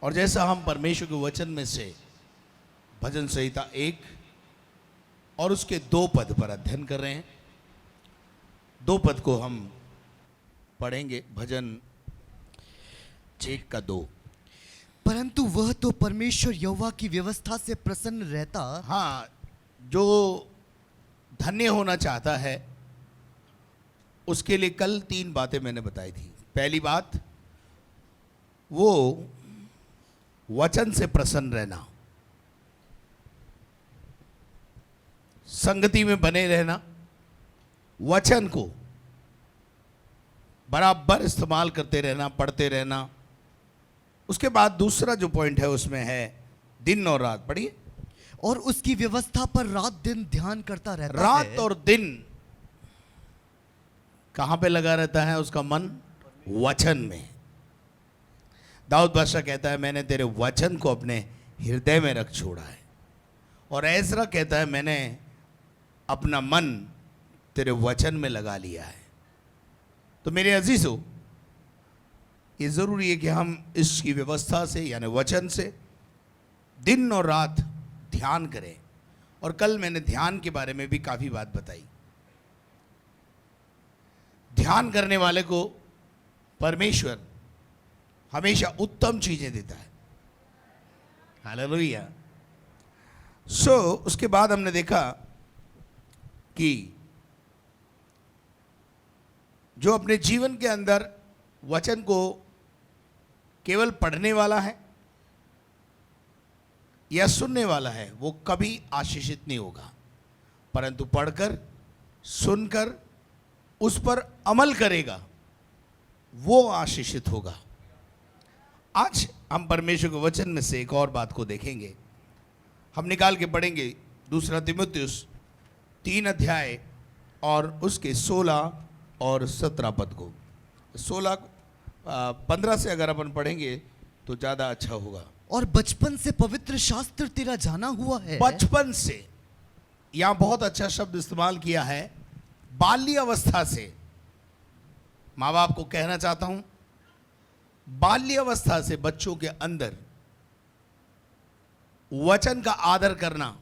और जैसा हम परमेश्वर के वचन में से भजन संहिता 1 और उसके 2 पद पर अध्ययन कर रहे हैं। 2 पद को हम पढ़ेंगे, भजन 1 का 2। परंतु वह तो परमेश्वर यहोवा की व्यवस्था से प्रसन्न रहता। हाँ, जो धन्य होना चाहता है उसके लिए कल 3 बातें मैंने बताई थी। पहली बात, वो वचन से प्रसन्न रहना, संगति में बने रहना, वचन को बराबर इस्तेमाल करते रहना, पढ़ते रहना। उसके बाद दूसरा जो पॉइंट है उसमें है दिन और रात। पढ़िए। और उसकी व्यवस्था पर रात दिन ध्यान करता रहता है। रात और दिन कहां पे लगा रहता है उसका मन? वचन में। दाऊद बादशाह कहता है मैंने तेरे वचन को अपने हृदय में रख छोड़ा है। और एजरा कहता है मैंने अपना मन तेरे वचन में लगा लिया है। तो मेरे अजीजों, ये जरूरी है कि हम इसकी व्यवस्था से यानी वचन से दिन और रात ध्यान करें। और कल मैंने ध्यान के बारे में भी काफी बात बताई। ध्यान करने वाले को परमेश्वर हमेशा उत्तम चीजें देता है। हालेलुया। उसके बाद हमने देखा कि जो अपने जीवन के अंदर वचन को केवल पढ़ने वाला है या सुनने वाला है, वो कभी आशीषित नहीं होगा, परंतु पढ़कर, सुनकर उस पर अमल करेगा, वो आशीषित होगा। आज हम परमेश्वर के वचन में से एक और बात को देखेंगे। हम निकाल के पढ़ेंगे 2 तीमुथियुस 3 अध्याय और उसके 16 और 17 पद को। 15 से अगर अपन पढ़ेंगे तो ज़्यादा अच्छा होगा। और बचपन से पवित्र शास्त्र तेरा जाना हुआ है। बचपन से, यहां बहुत अच्छा शब्द इस्तेमाल किया है, बाल्य अवस्था से। माँ बाप को कहना चाहता हूं, बाल्य अवस्था से बच्चों के अंदर वचन का आदर करना।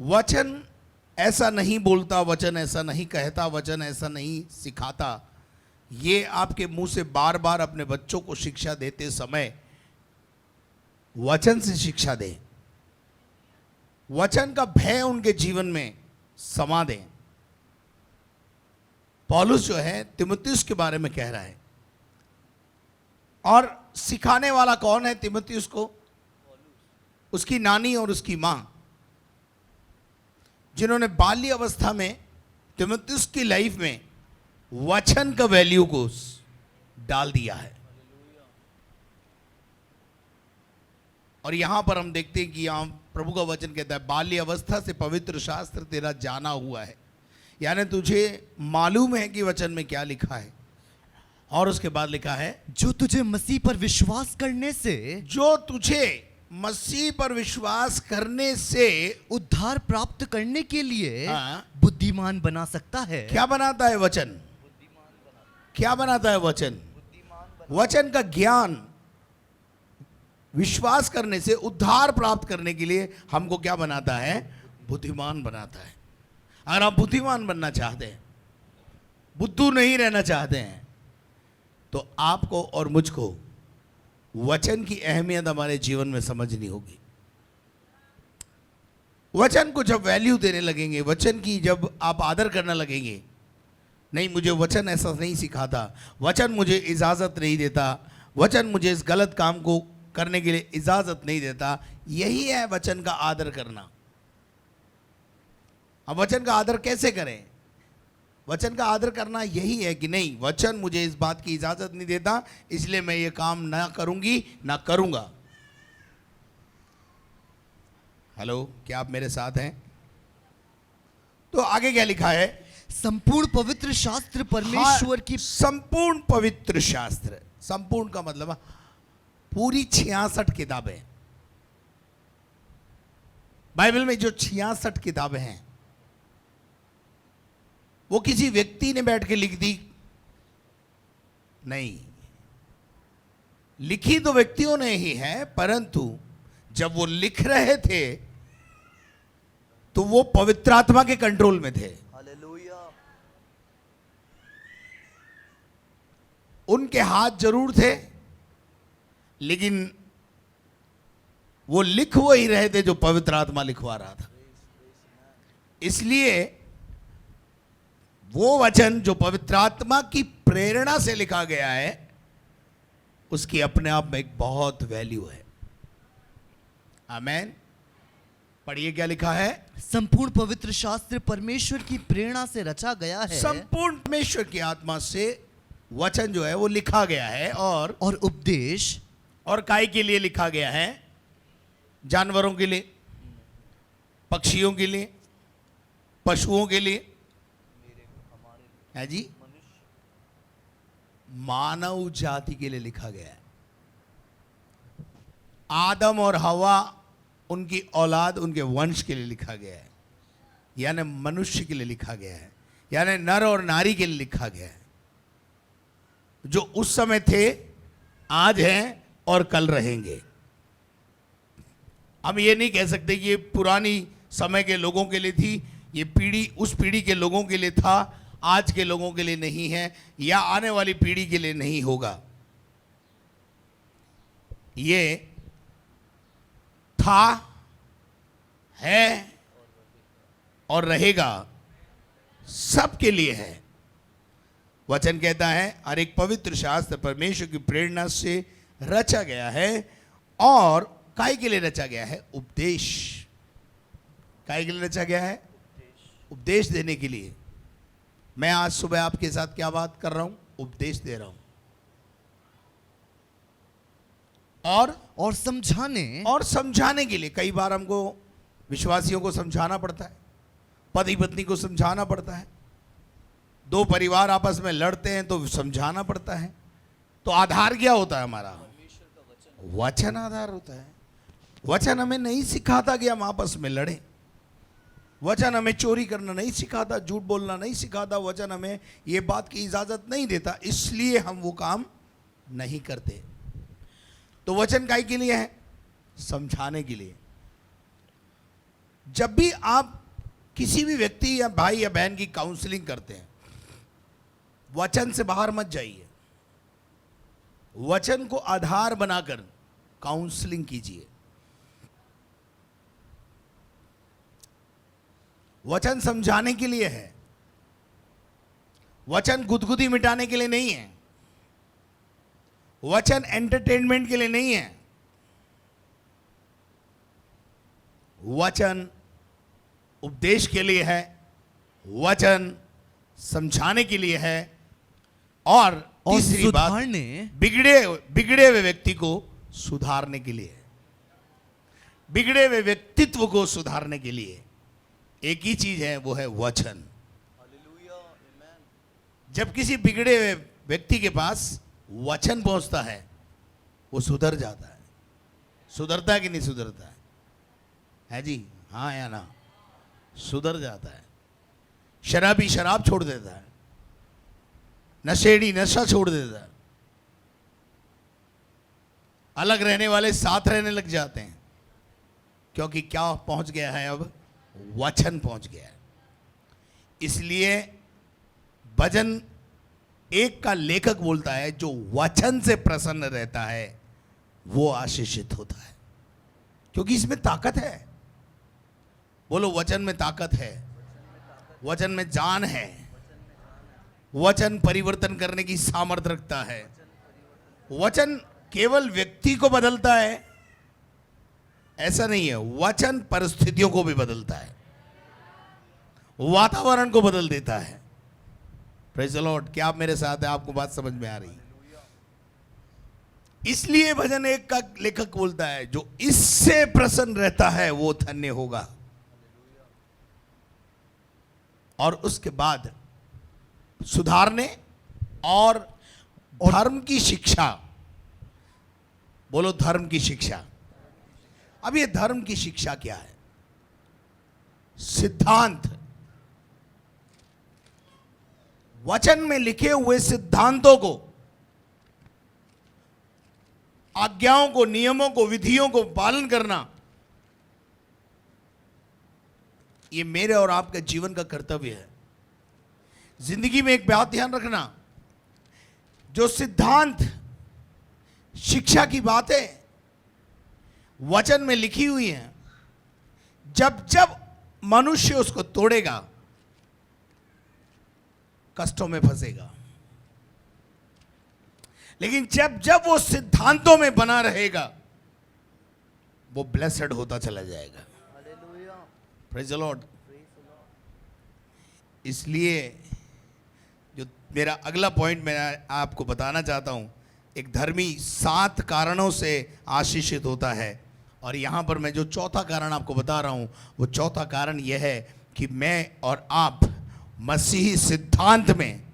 वचन ऐसा नहीं बोलता, वचन ऐसा नहीं कहता, वचन ऐसा नहीं सिखाता। ये आपके मुंह से बार बार अपने बच्चों को शिक्षा देते समय वचन से शिक्षा दें। वचन का भय उनके जीवन में समा दें। पौलुस जो है तीमुथियुस के बारे में कह रहा है, और सिखाने वाला कौन है तीमुथियुस को? उसकी नानी और उसकी मां, जिन्होंने बाल्य अवस्था में तीमुथियुस की लाइफ में वचन का वैल्यू को डाल दिया है। और यहां पर हम देखते हैं कि यहां प्रभु का वचन कहता है बाल्य अवस्था से पवित्र शास्त्र तेरा जाना हुआ है, यानी तुझे मालूम है कि वचन में क्या लिखा है। और उसके बाद लिखा है जो तुझे मसीह पर विश्वास करने से, जो तुझे मसीह पर विश्वास करने से उद्धार प्राप्त करने के लिए बुद्धिमान बना सकता है। क्या बनाता है वचन? क्या बनाता है वचन? वचन का ज्ञान विश्वास करने से उद्धार प्राप्त करने के लिए हमको क्या बनाता है? बुद्धिमान बनाता है। अगर आप बुद्धिमान बनना चाहते हैं, बुद्धू नहीं रहना चाहते हैं, तो आपको और मुझको वचन की अहमियत हमारे जीवन में समझनी होगी। वचन को जब वैल्यू देने लगेंगे, वचन की जब आप आदर करने लगेंगे, नहीं मुझे वचन ऐसा नहीं सिखाता, वचन मुझे इजाज़त नहीं देता, वचन मुझे इस गलत काम को करने के लिए इजाज़त नहीं देता, यही है वचन का आदर करना। अब वचन का आदर कैसे करें? वचन का आदर करना यही है कि नहीं, वचन मुझे इस बात की इजाज़त नहीं देता, इसलिए मैं ये काम ना करूंगी ना करूंगा। हेलो, क्या आप मेरे साथ हैं? तो आगे क्या लिखा है? संपूर्ण पवित्र शास्त्र परमेश्वर की, संपूर्ण पवित्र शास्त्र। संपूर्ण का मतलब पूरी 66 किताबें। बाइबल में जो 66 किताबें हैं वो किसी व्यक्ति ने बैठ के लिख दी नहीं, लिखी तो व्यक्तियों ने ही है, परंतु जब वो लिख रहे थे तो वो पवित्र आत्मा के कंट्रोल में थे। उनके हाथ जरूर थे, लेकिन वो लिख वही रहे थे जो पवित्र आत्मा लिखवा रहा था। इसलिए वो वचन जो पवित्र आत्मा की प्रेरणा से लिखा गया है, उसकी अपने आप में एक बहुत वैल्यू है। आमेन। पढ़िए क्या लिखा है। संपूर्ण पवित्र शास्त्र परमेश्वर की प्रेरणा से रचा गया है। संपूर्ण परमेश्वर की आत्मा से वचन जो है वो लिखा गया है। और उपदेश और काय के लिए लिखा गया है? जानवरों के लिए, पक्षियों के लिए, पशुओं के लिए, है जी, मानव जाति के लिए लिखा गया है। आदम और हवा, उनकी औलाद, उनके वंश के लिए लिखा गया है, यानी मनुष्य के लिए लिखा गया है, यानी नर और नारी के लिए लिखा गया है, जो उस समय थे, आज हैं और कल रहेंगे। हम ये नहीं कह सकते कि ये पुरानी समय के लोगों के लिए थी, ये पीढ़ी उस पीढ़ी के लोगों के लिए था, आज के लोगों के लिए नहीं है, या आने वाली पीढ़ी के लिए नहीं होगा। ये था, है और रहेगा, सबके लिए है। वचन कहता है हर एक पवित्र शास्त्र परमेश्वर की प्रेरणा से रचा गया है। और काय के लिए रचा गया है? उपदेश। काय के लिए रचा गया है? उपदेश देने के लिए। मैं आज सुबह आपके साथ क्या बात कर रहा हूं? उपदेश दे रहा हूं। और समझाने के लिए। कई बार हमको विश्वासियों को समझाना पड़ता है, पति पत्नी को समझाना पड़ता है, दो परिवार आपस में लड़ते हैं तो समझाना पड़ता है। तो आधार क्या होता है हमारा? वचन आधार होता है। वचन हमें नहीं सिखाता कि हम आपस में लड़ें। वचन हमें चोरी करना नहीं सिखाता, झूठ बोलना नहीं सिखाता। वचन हमें ये बात की इजाजत नहीं देता, इसलिए हम वो काम नहीं करते। तो वचन काय के लिए है? समझाने के लिए। जब भी आप किसी भी व्यक्ति या भाई या बहन की काउंसलिंग करते हैं, वचन से बाहर मत जाइए। वचन को आधार बनाकर काउंसलिंग कीजिए। वचन समझाने के लिए है, वचन गुदगुदी मिटाने के लिए नहीं है, वचन एंटरटेनमेंट के लिए नहीं है। वचन उपदेश के लिए है, वचन समझाने के लिए है, और तीसरी बात, बिगड़े हुए व्यक्ति को सुधारने के लिए, बिगड़े हुए व्यक्तित्व को सुधारने के लिए एक ही चीज है, वो है वचन। जब किसी बिगड़े हुए व्यक्ति के पास वचन पहुंचता है, वो सुधर जाता है। सुधरता है कि नहीं सुधरता है जी? हाँ या ना? सुधर जाता है। शराबी शराब छोड़ देता है, नशेड़ी नशा छोड़ देता है, अलग रहने वाले साथ रहने लग जाते हैं, क्योंकि क्या पहुंच गया है? अब वचन पहुंच गया है। इसलिए भजन एक का लेखक बोलता है, जो वचन से प्रसन्न रहता है वो आशीषित होता है, क्योंकि इसमें ताकत है। बोलो, वचन में ताकत है, वचन में जान है, वचन परिवर्तन करने की सामर्थ्य रखता है। वचन केवल व्यक्ति को बदलता है ऐसा नहीं है, वचन परिस्थितियों को भी बदलता है, वातावरण को बदल देता है। Praise the Lord. क्या आप मेरे साथ हैं? आपको बात समझ में आ रही? इसलिए भजन एक का लेखक बोलता है, जो इससे प्रसन्न रहता है वो धन्य होगा। और उसके बाद सुधारने और धर्म की शिक्षा। बोलो, धर्म की शिक्षा। अब ये धर्म की शिक्षा क्या है? सिद्धांत, वचन में लिखे हुए सिद्धांतों को आज्ञाओं को, नियमों को, विधियों को पालन करना, ये मेरे और आपके जीवन का कर्तव्य है। जिंदगी में एक बात ध्यान रखना, जो सिद्धांत, शिक्षा की बातें वचन में लिखी हुई हैं, जब जब मनुष्य उसको तोड़ेगा, कष्टों में फंसेगा। लेकिन जब जब वो सिद्धांतों में बना रहेगा, वो ब्लेसेड होता चला जाएगा। Praise the Lord. इसलिए जो मेरा अगला पॉइंट मैं आपको बताना चाहता हूं, एक धर्मी 7 कारणों से आशीषित होता है। और यहां पर मैं जो चौथा कारण आपको बता रहा हूं, वो चौथा कारण यह है कि मैं और आप मसीही सिद्धांत में,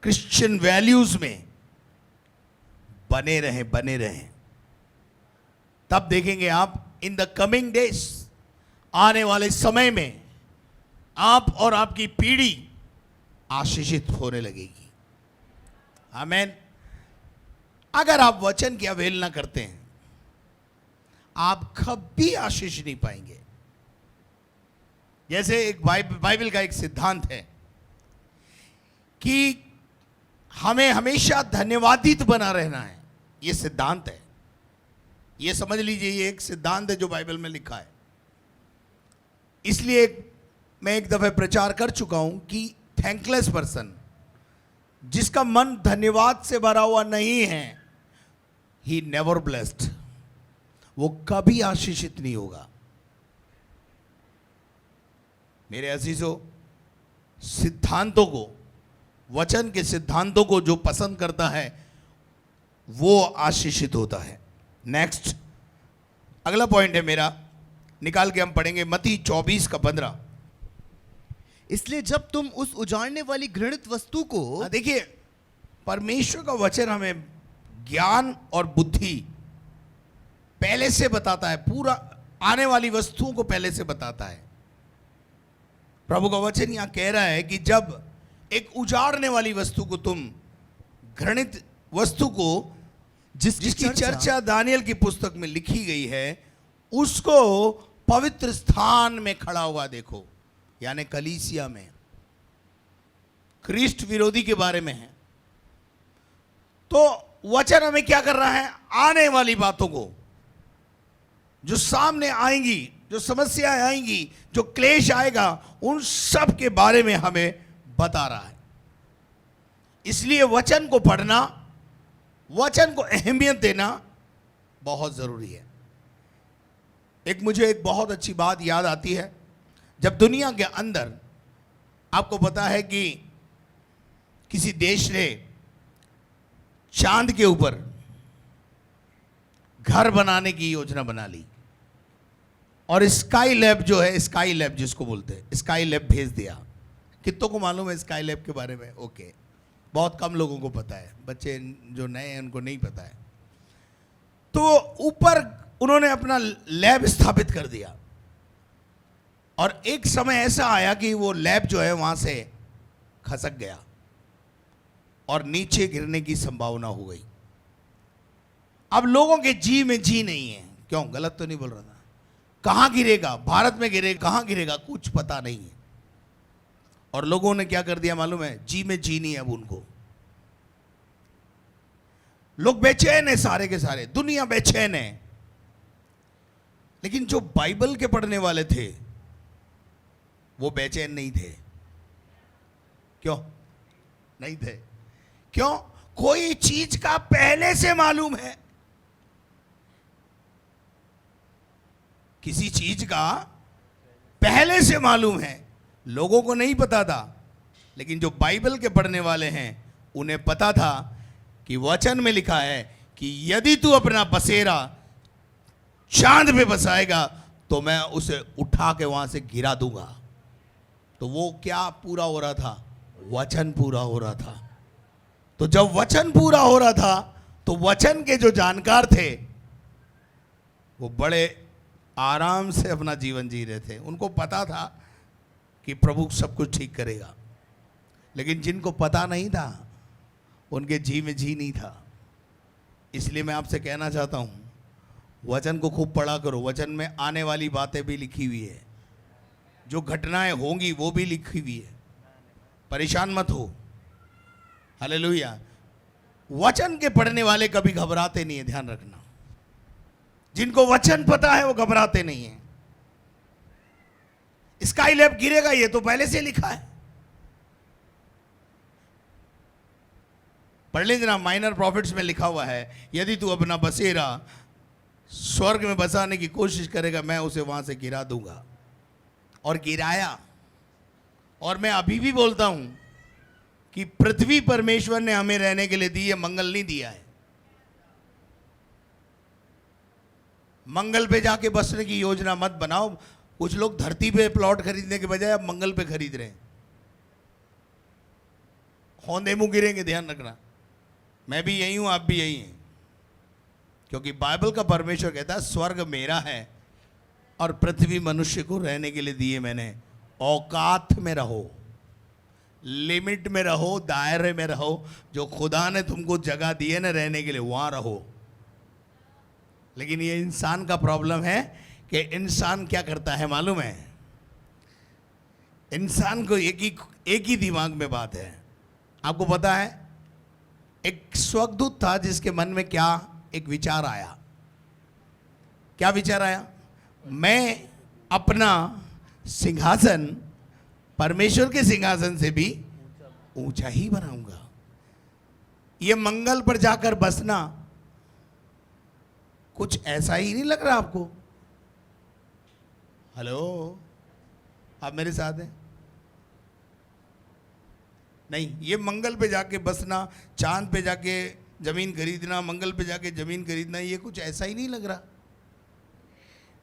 क्रिश्चियन वैल्यूज में बने रहें। तब देखेंगे आप, इन द कमिंग डेज, आने वाले समय में आप और आपकी पीढ़ी आशीषित होने लगेगी। आमीन। अगर आप वचन की अवहेलना करते हैं, आप कभी आशीष नहीं पाएंगे। जैसे एक बाइबल का एक सिद्धांत है कि हमें हमेशा धन्यवादित बना रहना है। यह सिद्धांत है, यह समझ लीजिए, यह एक सिद्धांत है जो बाइबल में लिखा है। इसलिए मैं एक दफे प्रचार कर चुका हूं कि थैंकलेस पर्सन, जिसका मन धन्यवाद से भरा हुआ नहीं है, ही नेवर ब्लेस्ड, वो कभी आशीषित नहीं होगा। मेरे अजीजों, सिद्धांतों को, वचन के सिद्धांतों को जो पसंद करता है, वो आशीषित होता है। नेक्स्ट, अगला पॉइंट है मेरा, निकाल के हम पढ़ेंगे मत्ती 24:15। इसलिए जब तुम उस उजाड़ने वाली घृणित वस्तु को, देखिए, परमेश्वर का वचन हमें ज्ञान और बुद्धि पहले से बताता है, पूरा आने वाली वस्तुओं को पहले से बताता है। प्रभु का वचन यहां कह रहा है कि जब एक उजाड़ने वाली वस्तु को, तुम घृणित वस्तु को, जिसकी चर्चा दानियल की पुस्तक में लिखी गई है, उसको पवित्र स्थान में खड़ा हुआ देखो, यानी कलीसिया में, ख्रिस्ट विरोधी के बारे में है। तो वचन हमें क्या कर रहा है? आने वाली बातों को, जो सामने आएंगी, जो समस्याएं आएंगी, जो क्लेश आएगा, उन सब के बारे में हमें बता रहा है। इसलिए वचन को पढ़ना, वचन को अहमियत देना बहुत जरूरी है। मुझे एक बहुत अच्छी बात याद आती है, जब दुनिया के अंदर, आपको पता है कि किसी देश ने चांद के ऊपर घर बनाने की योजना बना ली, और स्काई लैब जो है, स्काई लैब जिसको बोलते हैं, स्काई लैब भेज दिया। कितनों को मालूम है स्काई लैब के बारे में? ओके, बहुत कम लोगों को पता है, बच्चे जो नए हैं उनको नहीं पता है। तो ऊपर उन्होंने अपना लैब स्थापित कर दिया, और एक समय ऐसा आया कि वो लैब जो है वहां से खसक गया और नीचे गिरने की संभावना हो गई। अब लोगों के जी में जी नहीं है। क्यों? गलत तो नहीं बोल रहा था? कहां गिरेगा, भारत में गिरेगा, कहां गिरेगा, कुछ पता नहीं है। और लोगों ने क्या कर दिया मालूम है? जी में जी नहीं है अब उनको। लोग बेचैन है, सारे के सारे, दुनिया बेचैन है। लेकिन जो बाइबल के पढ़ने वाले थे, वो बेचैन नहीं थे। क्यों नहीं थे? क्यों? कोई चीज का पहले से मालूम है। किसी चीज का पहले से मालूम है, लोगों को नहीं पता था। लेकिन जो बाइबल के पढ़ने वाले हैं, उन्हें पता था कि वचन में लिखा है कि यदि तू अपना बसेरा चांद पे बसाएगा तो मैं उसे उठा के वहां से गिरा दूंगा। तो वो क्या पूरा हो रहा था? वचन पूरा हो रहा था। तो जब वचन पूरा हो रहा था, तो वचन के जो जानकार थे, वो बड़े आराम से अपना जीवन जी रहे थे। उनको पता था कि प्रभु सब कुछ ठीक करेगा। लेकिन जिनको पता नहीं था, उनके जी में जी नहीं था। इसलिए मैं आपसे कहना चाहता हूं, वचन को खूब पढ़ा करो। वचन में आने वाली बातें भी लिखी हुई है, जो घटनाएं होंगी वो भी लिखी हुई है। परेशान मत हो। हालेलुया। वचन के पढ़ने वाले कभी घबराते नहीं है, ध्यान रखना। जिनको वचन पता है वो घबराते नहीं है। स्काई लैब गिरेगा ये तो पहले से लिखा है। पढ़ लीजिए ना, माइनर प्रॉफिट्स में लिखा हुआ है, यदि तू अपना बसेरा स्वर्ग में बसाने की कोशिश करेगा, मैं उसे वहां से गिरा दूंगा। और गिराया। और मैं अभी भी बोलता हूं कि पृथ्वी परमेश्वर ने हमें रहने के लिए दी है, मंगल नहीं दिया है। मंगल पे जाके बसने की योजना मत बनाओ। कुछ लोग धरती पे प्लॉट खरीदने के बजाय अब मंगल पे खरीद रहे हैं। होंदे मुंह गिरेंगे, ध्यान रखना। मैं भी यही हूं, आप भी यही हैं। क्योंकि बाइबल का परमेश्वर कहता है स्वर्ग मेरा है और पृथ्वी मनुष्य को रहने के लिए दिए मैंने। औकात में रहो, लिमिट में रहो, दायरे में रहो। जो खुदा ने तुमको जगह दी है ना रहने के लिए, वहां रहो। लेकिन ये इंसान का प्रॉब्लम है कि इंसान क्या करता है मालूम है? इंसान को एक ही दिमाग में बात है। आपको पता है, एक स्वर्गदूत था जिसके मन में क्या एक विचार आया। क्या विचार आया? मैं अपना सिंहासन परमेश्वर के सिंहासन से भी ऊंचा ही बनाऊंगा। ये मंगल पर जाकर बसना कुछ ऐसा ही नहीं लग रहा आपको? हेलो, आप मेरे साथ हैं? नहीं, ये मंगल पे जाके बसना, चांद पे जाके जमीन खरीदना, मंगल पे जाके जमीन खरीदना, ये कुछ ऐसा ही नहीं लग रहा।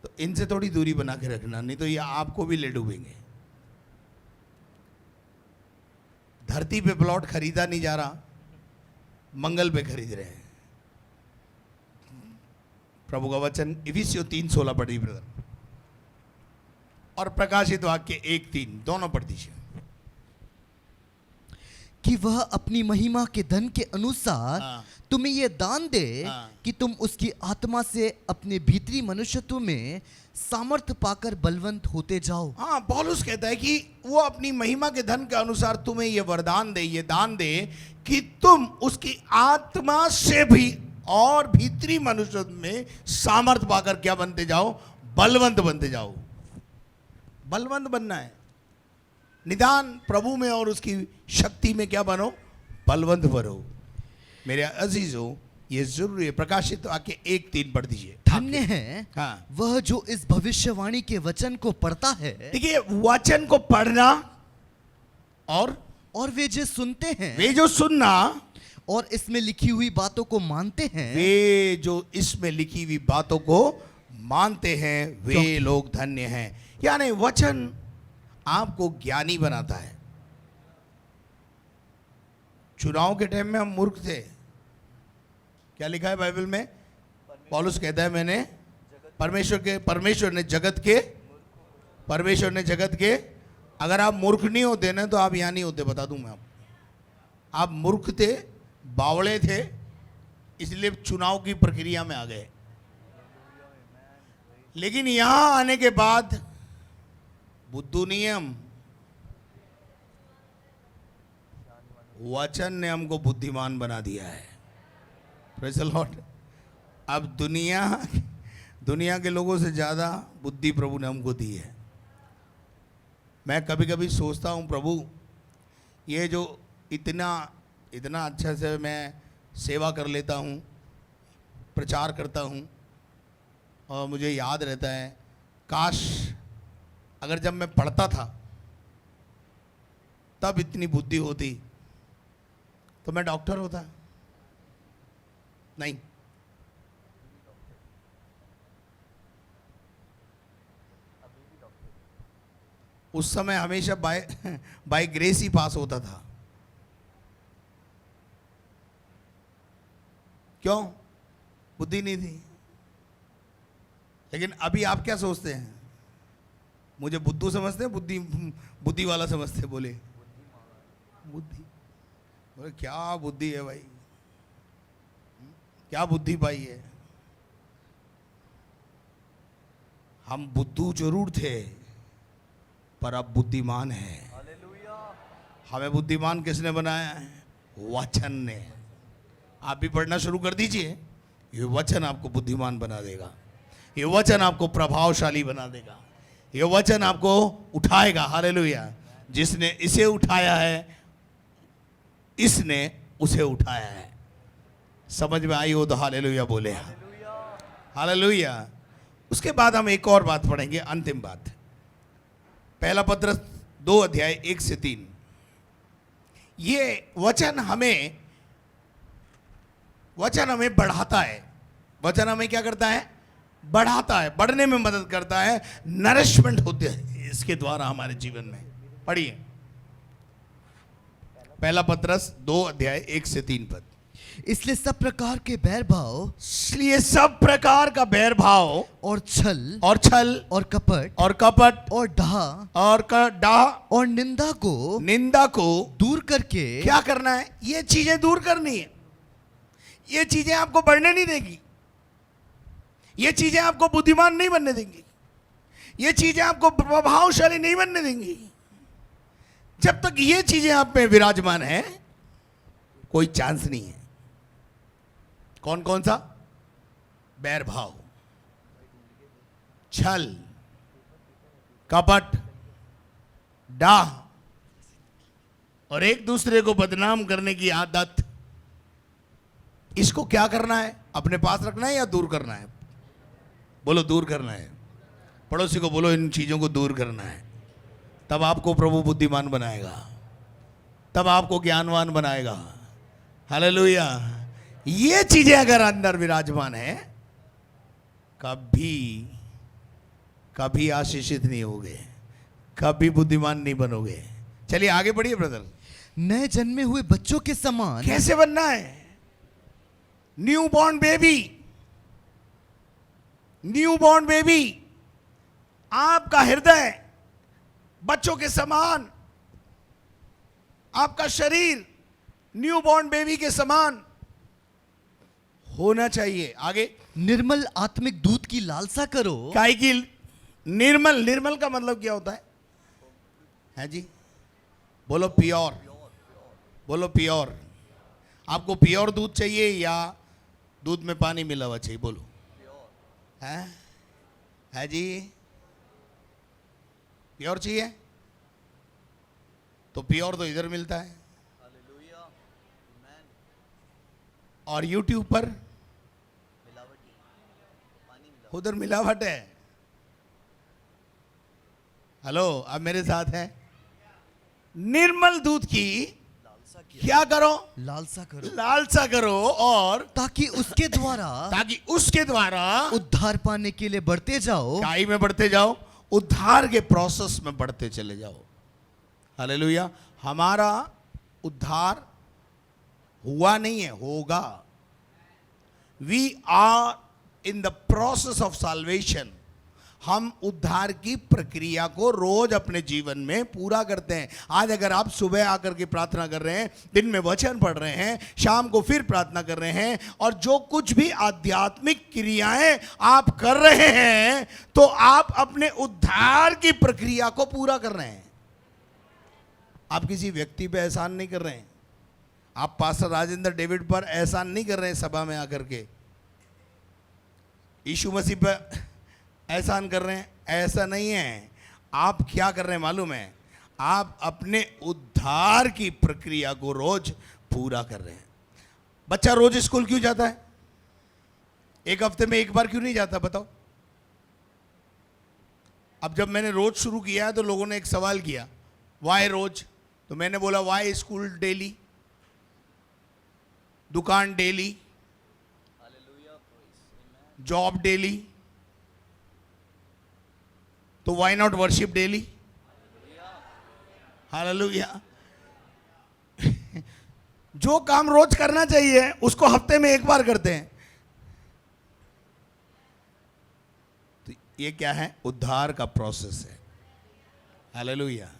तो इनसे थोड़ी दूरी बना के रखना, नहीं तो ये आपको भी ले डूबेंगे। धरती पे प्लॉट खरीदा नहीं जा रहा, मंगल पे खरीद रहे हैं। प्रभु का वचन इफिसियों 3:16 पढ़िए ब्रदर, और प्रकाशित वाक्य 1:3 दोनों पढ़ दीजिए। कि वह अपनी महिमा के धन के अनुसार हाँ। तुम्हें यह दान दे हाँ। कि तुम उसकी आत्मा से अपने भीतरी मनुष्यत्व में सामर्थ पाकर बलवंत होते जाओ। हाँ, पौलुस कहता है कि वो अपनी महिमा के धन के अनुसार तुम्हें ये वरदान दे, ये दान दे कि तुम उसकी आत्मा से भी और भीतरी मनुष्यत्व में सामर्थ पाकर क्या बनते जाओ? बलवंत बनते जाओ। बलवंत बनना है। निदान प्रभु में और उसकी शक्ति में क्या बनो? बलवंत बनो। मेरे अजीजों, ये जरूरी है। प्रकाशित वाक्य 1:3 पढ़ दीजिए। धन्य है हाँ, वह जो इस भविष्यवाणी के वचन को पढ़ता है। देखिए, वचन को पढ़ना और वे जो सुनते हैं, वे जो सुनना और इसमें लिखी हुई बातों को मानते हैं, वे जो इसमें लिखी हुई बातों को मानते हैं, वे लोग धन्य हैं। यानी वचन आपको ज्ञानी बनाता है। चुनाव के टाइम में हम मूर्ख थे। क्या लिखा है बाइबल में? पौलुस कहता है मैंने परमेश्वर ने जगत के अगर आप मूर्ख नहीं होते ना तो आप यहां नहीं होते, बता दूं मैं आपको। आप मूर्ख थे, बावड़े थे, इसलिए चुनाव की प्रक्रिया में आ गए। लेकिन यहां आने के बाद बुद्धू नहीं है हम, वचन ने हमको बुद्धिमान बना दिया है। Praise the Lord. अब दुनिया के लोगों से ज़्यादा बुद्धि प्रभु ने हमको दी है। मैं कभी कभी सोचता हूँ, प्रभु ये जो इतना अच्छा से मैं सेवा कर लेता हूँ, प्रचार करता हूँ, और मुझे याद रहता है, काश अगर जब मैं पढ़ता था तब इतनी बुद्धि होती तो मैं डॉक्टर होता। नहीं, उस समय हमेशा बाय ग्रेस ही पास होता था। क्यों? बुद्धि नहीं थी। लेकिन अभी आप क्या सोचते हैं? मुझे बुद्धू समझते हैं? बुद्धि वाला समझते? बोले बुद्धि, बोले क्या बुद्धि है भाई। क्या बुद्धि पाई है? हम बुद्धू जरूर थे, पर अब बुद्धिमान है। हमें बुद्धिमान किसने बनाया है? वचन ने। आप भी पढ़ना शुरू कर दीजिए, ये वचन आपको बुद्धिमान बना देगा, ये वचन आपको प्रभावशाली बना देगा, ये वचन आपको उठाएगा। हालेलुया। जिसने इसे उठाया है, इसने उसे उठाया है। समझ में आई हो तो हालेलुया बोले। हालेलुया। उसके बाद हम एक और बात पढ़ेंगे, अंतिम बात। पहला पत्रस 2 अध्याय 1 से 3। ये वचन हमें बढ़ाता है। वचन हमें क्या करता है? बढ़ाता है, बढ़ने में मदद करता है, नरिशमेंट होती है इसके द्वारा हमारे जीवन में। पढ़िए पहला पत्रस 2 अध्याय 1 से 3 पद। इसलिए सब प्रकार के बैरभाव, इसलिए सब प्रकार का बैरभाव और छल और कपट और डाह और निंदा को दूर करके क्या करना है? ये चीजें दूर करनी है। ये चीजें आपको बढ़ने नहीं देगी, ये चीजें आपको बुद्धिमान नहीं बनने देंगी, ये चीजें आपको प्रभावशाली नहीं बनने देंगी। जब तक ये चीजें आप में विराजमान है, कोई चांस नहीं है। कौन कौन सा? बैरभाव, छल, कपट, डाह और एक दूसरे को बदनाम करने की आदत। इसको क्या करना है? अपने पास रखना है या दूर करना है? बोलो दूर करना है। पड़ोसी को बोलो इन चीजों को दूर करना है। तब आपको प्रभु बुद्धिमान बनाएगा, तब आपको ज्ञानवान बनाएगा। हालेलुया। ये चीजें अगर अंदर विराजमान है, कभी आशीषित नहीं होगे, कभी बुद्धिमान नहीं बनोगे। चलिए आगे बढ़िए ब्रदर। नए जन्मे हुए बच्चों के समान कैसे बनना है? न्यू बॉर्न बेबी, आपका हृदय बच्चों के समान, आपका शरीर न्यू बॉर्न बेबी के समान होना चाहिए। आगे, निर्मल आत्मिक दूध की लालसा करो। काय की निर्मल का मतलब क्या होता है जी? बोलो प्योर, बोलो प्योर। आपको प्योर दूध चाहिए या दूध में पानी मिला हुआ चाहिए? बोलो। है जी? प्योर चाहिए तो प्योर तो इधर मिलता है, और यूट्यूब पर उधर मिलावट है। हेलो, आप मेरे साथ हैं? निर्मल दूध की क्या करो? लालसा करो, और ताकि उसके द्वारा उद्धार पाने के लिए बढ़ते जाओ। काई में बढ़ते जाओ, उद्धार के प्रोसेस में बढ़ते चले जाओ। हालेलुया। हमारा उद्धार हुआ नहीं है, होगा। We are in the process of salvation. हम उद्धार की प्रक्रिया को रोज अपने जीवन में पूरा करते हैं। आज अगर आप सुबह आकर के प्रार्थना कर रहे हैं, दिन में वचन पढ़ रहे हैं, शाम को फिर प्रार्थना कर रहे हैं, और जो कुछ भी आध्यात्मिक क्रियाएं आप कर रहे हैं, तो आप अपने उद्धार की प्रक्रिया को पूरा कर रहे हैं। आप किसी व्यक्ति पे एहसान नहीं कर रहे हैं, आप पास्टर राजेंद्र डेविड पर एहसान नहीं कर रहे हैं सभा में आकर के, यीशु मसीह पर एहसान कर रहे हैं, ऐसा नहीं है। आप क्या कर रहे हैं मालूम है? आप अपने उद्धार की प्रक्रिया को रोज पूरा कर रहे हैं। बच्चा रोज स्कूल क्यों जाता है? एक हफ्ते में एक बार क्यों नहीं जाता? बताओ। अब जब मैंने रोज शुरू किया है तो लोगों ने एक सवाल किया, वाई रोज? तो मैंने बोला वाई स्कूल डेली, दुकान डेली, जॉब डेली, तो why not worship daily? Hallelujah. जो काम रोज करना चाहिए उसको हफ्ते में एक बार करते हैं। तो ये क्या है? उद्धार का प्रोसेस है। हालेलुया।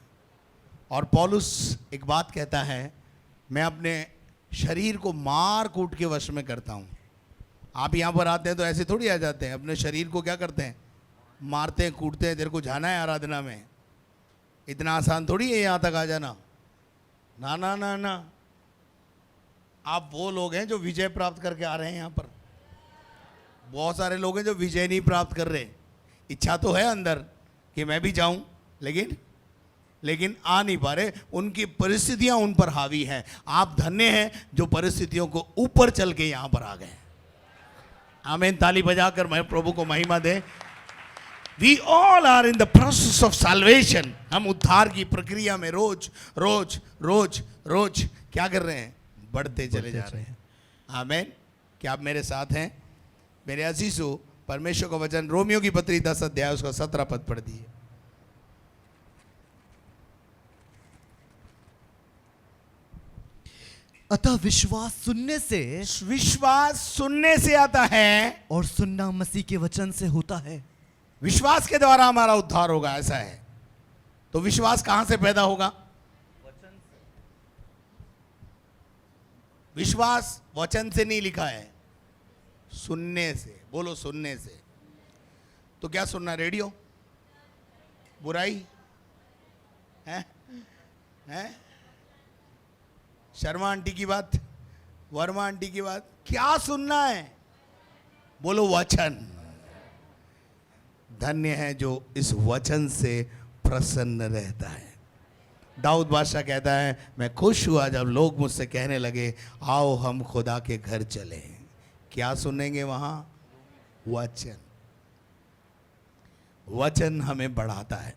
और पौलुस एक बात कहता है, मैं अपने शरीर को मार कूट के वश में करता हूं। आप यहाँ पर आते हैं तो ऐसे थोड़ी आ जाते हैं, अपने शरीर को क्या करते हैं, मारते हैं, कूटते हैं, तेरे को जाना है आराधना में। इतना आसान थोड़ी है यहाँ तक आ जाना। ना ना ना ना, आप वो लोग हैं जो विजय प्राप्त करके आ रहे हैं यहाँ पर। बहुत सारे लोग हैं जो विजय नहीं प्राप्त कर रहे। इच्छा तो है अंदर कि मैं भी जाऊं, लेकिन आ नहीं पा रहे, उनकी परिस्थितियां उन पर हावी हैं। आप धन्य हैं जो परिस्थितियों को ऊपर चल के यहाँ पर आ गए। आमीन। ताली बजाकर मैं प्रभु को महिमा दे। We all are in the process of salvation. हम उद्धार की प्रक्रिया में रोज रोज रोज रोज क्या कर रहे हैं, बढ़ते चले जा रहे हैं। आमीन। क्या आप मेरे साथ हैं? मेरे अजीजों, परमेश्वर का वचन रोमियो की पत्री 10 अध्याय उसका 17 पद पढ़ दिए। अतः विश्वास सुनने से आता है और सुनना मसीह के वचन से होता है। विश्वास के द्वारा हमारा उद्धार होगा, ऐसा है। तो विश्वास कहां से पैदा होगा? विश्वास वचन से नहीं लिखा है, सुनने से। बोलो सुनने से। तो क्या सुनना? रेडियो, बुराई है? शर्मा आंटी की बात, वर्मा आंटी की बात, क्या सुनना है? बोलो वचन। धन्य है जो इस वचन से प्रसन्न रहता है। दाऊद बादशाह कहता है, मैं खुश हुआ जब लोग मुझसे कहने लगे आओ हम खुदा के घर चले। क्या सुनेंगे वहां? वचन। वचन हमें बढ़ाता है।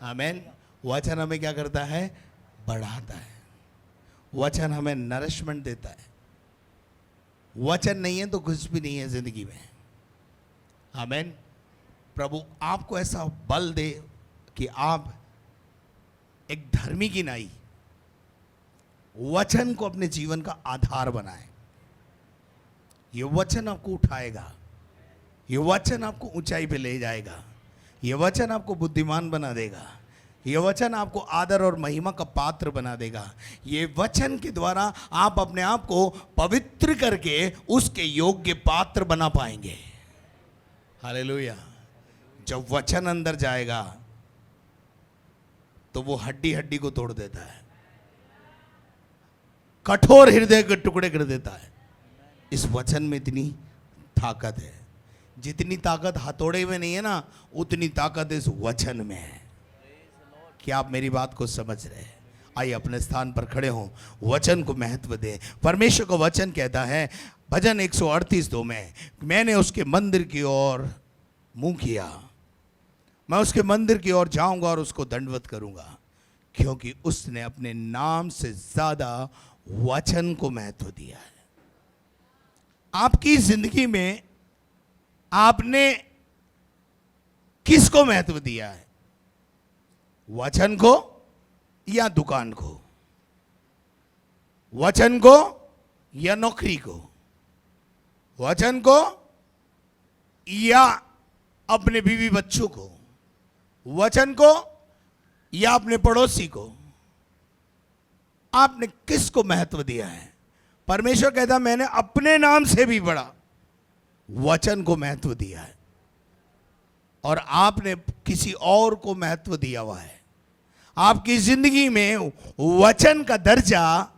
आमीन। वचन हमें क्या करता है? बढ़ाता है। वचन हमें नरिशमेंट देता है। वचन नहीं है तो कुछ भी नहीं है जिंदगी में। आमीन। प्रभु आपको ऐसा बल दे कि आप एक धर्मी की नाई वचन को अपने जीवन का आधार बनाएं। ये वचन आपको उठाएगा, ये वचन आपको ऊंचाई पे ले जाएगा, ये वचन आपको बुद्धिमान बना देगा, ये वचन आपको आदर और महिमा का पात्र बना देगा। ये वचन के द्वारा आप अपने आप को पवित्र करके उसके योग्य पात्र बना पाएंगे। हालेलुया। जब वचन अंदर जाएगा तो वो हड्डी हड्डी को तोड़ देता है, कठोर हृदय के टुकड़े कर देता है। इस वचन में इतनी ताकत है। जितनी ताकत हथौड़े में नहीं है ना, उतनी ताकत इस वचन में है। क्या आप मेरी बात को समझ रहे हैं? आइए अपने स्थान पर खड़े हों, वचन को महत्व दें। परमेश्वर का वचन कहता है भजन 138:2 में, मैंने उसके मंदिर की ओर मुंह किया, मैं उसके मंदिर की ओर जाऊंगा और उसको दंडवत करूंगा, क्योंकि उसने अपने नाम से ज्यादा वचन को महत्व दिया है। आपकी जिंदगी में आपने किसको महत्व दिया है? वचन को या दुकान को? वचन को या नौकरी को? वचन को या अपने बीवी बच्चों को? वचन को या अपने पड़ोसी को? आपने किसको महत्व दिया है? परमेश्वर कहता है मैंने अपने नाम से भी बड़ा वचन को महत्व दिया है, और आपने किसी और को महत्व दिया हुआ है। आपकी जिंदगी में वचन का दर्जा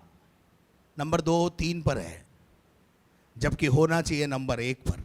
नंबर 2, 3 पर है, जबकि होना चाहिए नंबर 1 पर।